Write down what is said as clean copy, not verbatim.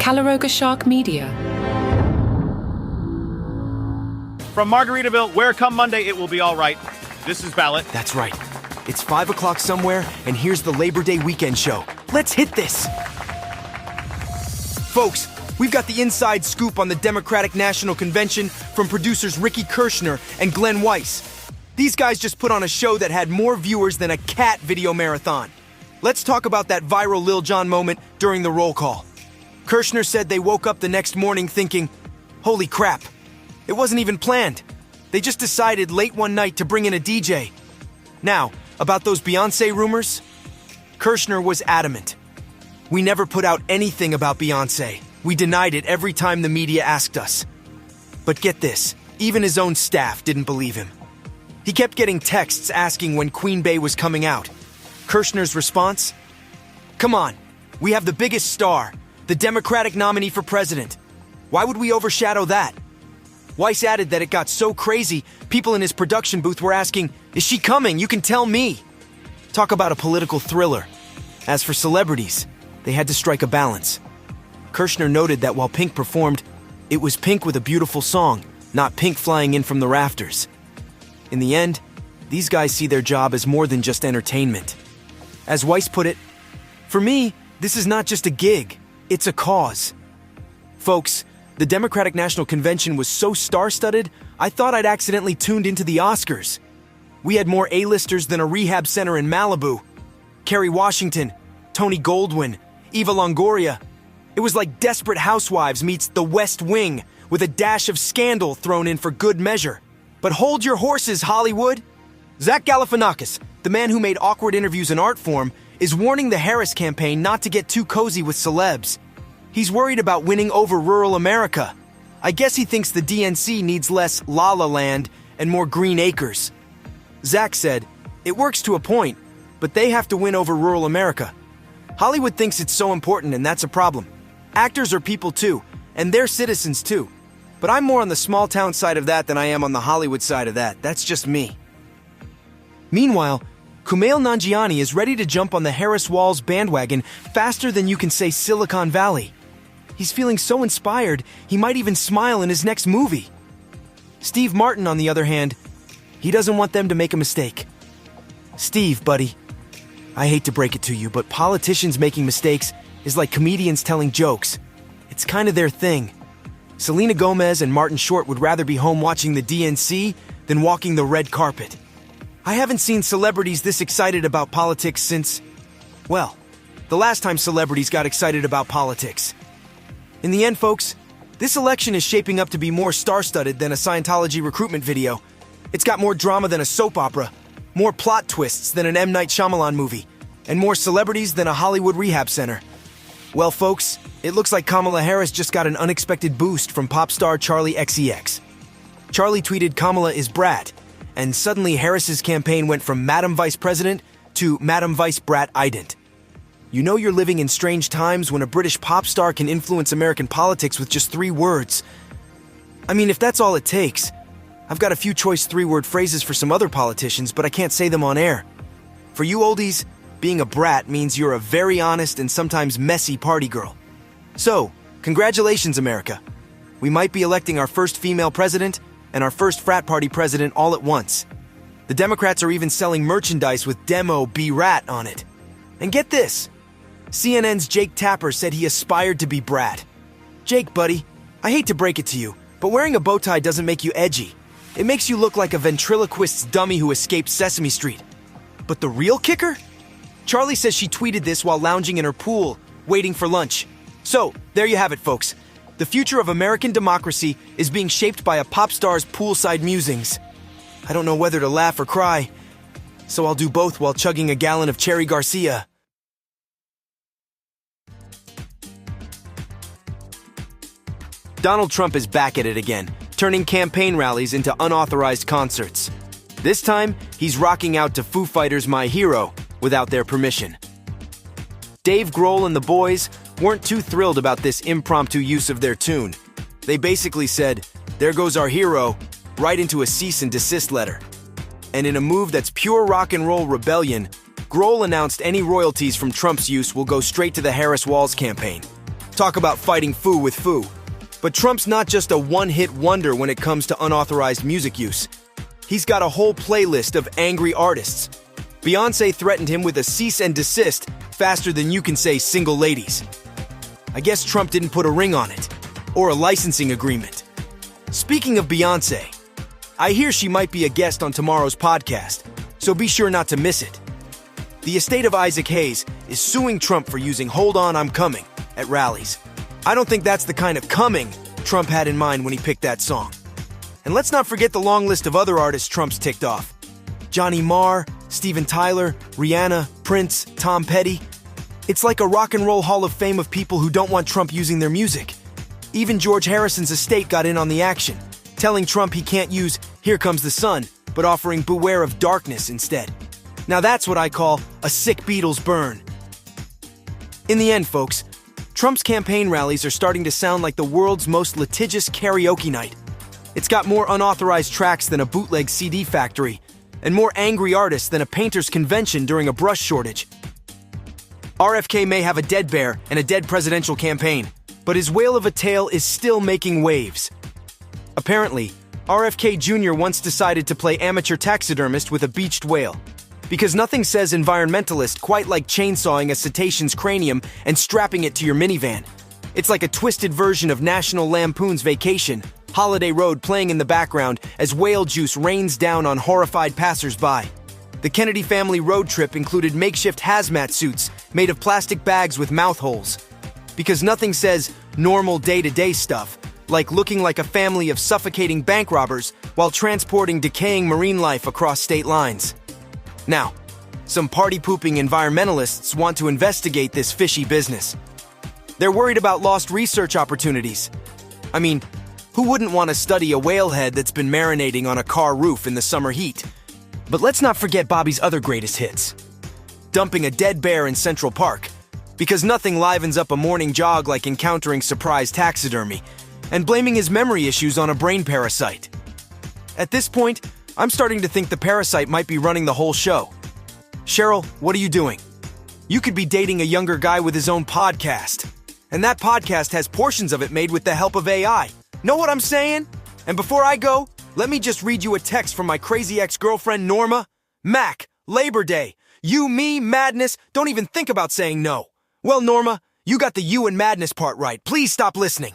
Calaroga Shark Media. From Margaritaville, where come Monday it will be all right. This is Ballot. That's right. It's 5 o'clock somewhere, and here's the Labor Day weekend show. Let's hit this! Folks, we've got the inside scoop on the Democratic National Convention from producers Ricky Kirshner and Glenn Weiss. These guys just put on a show that had more viewers than a cat video marathon. Let's talk about that viral Lil Jon moment during the roll call. Kirshner said they woke up the next morning thinking, holy crap, it wasn't even planned. They just decided late one night to bring in a DJ. Now, about those Beyonce rumors, Kirshner was adamant. We never put out anything about Beyonce. We denied it every time the media asked us. But get this, even his own staff didn't believe him. He kept getting texts asking when Queen Bey was coming out. Kirshner's response? Come on, we have the biggest star, the Democratic nominee for president. Why would we overshadow that? Weiss added that it got so crazy, people in his production booth were asking, is she coming? You can tell me. Talk about a political thriller. As for celebrities, they had to strike a balance. Kirshner noted that while Pink performed, it was Pink with a beautiful song, not Pink flying in from the rafters. In the end, these guys see their job as more than just entertainment. As Weiss put it, for me, this is not just a gig, it's a cause. Folks, the Democratic National Convention was so star-studded, I thought I'd accidentally tuned into the Oscars. We had more A-listers than a rehab center in Malibu. Kerry Washington, Tony Goldwyn, Eva Longoria. It was like Desperate Housewives meets The West Wing, with a dash of scandal thrown in for good measure. But hold your horses, Hollywood! Zach Galifianakis, the man who made awkward interviews an art form, is warning the Harris campaign not to get too cozy with celebs. He's worried about winning over rural America. I guess he thinks the DNC needs less La La Land and more green acres. Zach said, it works to a point, but they have to win over rural America. Hollywood thinks it's so important, and that's a problem. Actors are people too, and they're citizens too. But I'm more on the small town side of that than I am on the Hollywood side of that. That's just me. Meanwhile, Kumail Nanjiani is ready to jump on the Harris Walls bandwagon faster than you can say Silicon Valley. He's feeling so inspired, he might even smile in his next movie. Steve Martin, on the other hand, he doesn't want them to make a mistake. Steve, buddy, I hate to break it to you, but politicians making mistakes is like comedians telling jokes. It's kind of their thing. Selena Gomez and Martin Short would rather be home watching the DNC than walking the red carpet. I haven't seen celebrities this excited about politics since, well, the last time celebrities got excited about politics. In the end, folks, this election is shaping up to be more star-studded than a Scientology recruitment video. It's got more drama than a soap opera, more plot twists than an M. Night Shyamalan movie, and more celebrities than a Hollywood rehab center. Well, folks, it looks like Kamala Harris just got an unexpected boost from pop star Charli XCX. Charli tweeted Kamala is brat, and suddenly Harris's campaign went from Madam Vice President to Madam Vice Brat Ident. You know you're living in strange times when a British pop star can influence American politics with just 3 words. I mean, if that's all it takes, I've got a few choice 3-word phrases for some other politicians, but I can't say them on air. For you oldies, being a brat means you're a very honest and sometimes messy party girl. So, congratulations, America. We might be electing our first female president and our first frat party president all at once. The Democrats are even selling merchandise with Demo Be Rat on it. And get this, CNN's Jake Tapper said he aspired to be brat. Jake, buddy, I hate to break it to you, but wearing a bow tie doesn't make you edgy. It makes you look like a ventriloquist's dummy who escaped Sesame Street. But the real kicker? Charli says she tweeted this while lounging in her pool, waiting for lunch. So, there you have it, folks. The future of American democracy is being shaped by a pop star's poolside musings. I don't know whether to laugh or cry, so I'll do both while chugging a gallon of Cherry Garcia. Donald Trump is back at it again, turning campaign rallies into unauthorized concerts. This time, he's rocking out to Foo Fighters' My Hero without their permission. Dave Grohl and the boys weren't too thrilled about this impromptu use of their tune. They basically said, "There goes our hero," right into a cease and desist letter. And in a move that's pure rock and roll rebellion, Grohl announced any royalties from Trump's use will go straight to the Harris Walls campaign. Talk about fighting foo with foo. But Trump's not just a one-hit wonder when it comes to unauthorized music use. He's got a whole playlist of angry artists. Beyonce threatened him with a cease and desist faster than you can say single ladies. I guess Trump didn't put a ring on it, or a licensing agreement. Speaking of Beyonce, I hear she might be a guest on tomorrow's podcast, so be sure not to miss it. The estate of Isaac Hayes is suing Trump for using "Hold On, I'm Coming" at rallies. I don't think that's the kind of coming Trump had in mind when he picked that song. And let's not forget the long list of other artists Trump's ticked off. Johnny Marr, Steven Tyler, Rihanna, Prince, Tom Petty. It's like a rock and roll hall of fame of people who don't want Trump using their music. Even George Harrison's estate got in on the action, telling Trump he can't use "Here Comes the Sun," but offering "Beware of Darkness" instead. Now that's what I call a sick Beatles burn. In the end, folks, Trump's campaign rallies are starting to sound like the world's most litigious karaoke night. It's got more unauthorized tracks than a bootleg CD factory, and more angry artists than a painter's convention during a brush shortage. RFK may have a dead bear and a dead presidential campaign, but his whale of a tale is still making waves. Apparently, RFK Jr. once decided to play amateur taxidermist with a beached whale. Because nothing says environmentalist quite like chainsawing a cetacean's cranium and strapping it to your minivan. It's like a twisted version of National Lampoon's Vacation, Holiday Road playing in the background as whale juice rains down on horrified passersby. The Kennedy family road trip included makeshift hazmat suits made of plastic bags with mouth holes. Because nothing says normal day-to-day stuff, like looking like a family of suffocating bank robbers while transporting decaying marine life across state lines. Now, some party-pooping environmentalists want to investigate this fishy business. They're worried about lost research opportunities. I mean, who wouldn't want to study a whale head that's been marinating on a car roof in the summer heat? But let's not forget Bobby's other greatest hits. Dumping a dead bear in Central Park, because nothing livens up a morning jog like encountering surprise taxidermy, and blaming his memory issues on a brain parasite. At this point, I'm starting to think the parasite might be running the whole show. Cheryl, what are you doing? You could be dating a younger guy with his own podcast. And that podcast has portions of it made with the help of AI. Know what I'm saying? And before I go, let me just read you a text from my crazy ex-girlfriend Norma. Mac, Labor Day. You, me, madness. Don't even think about saying no. Well, Norma, you got the you and madness part right. Please stop listening.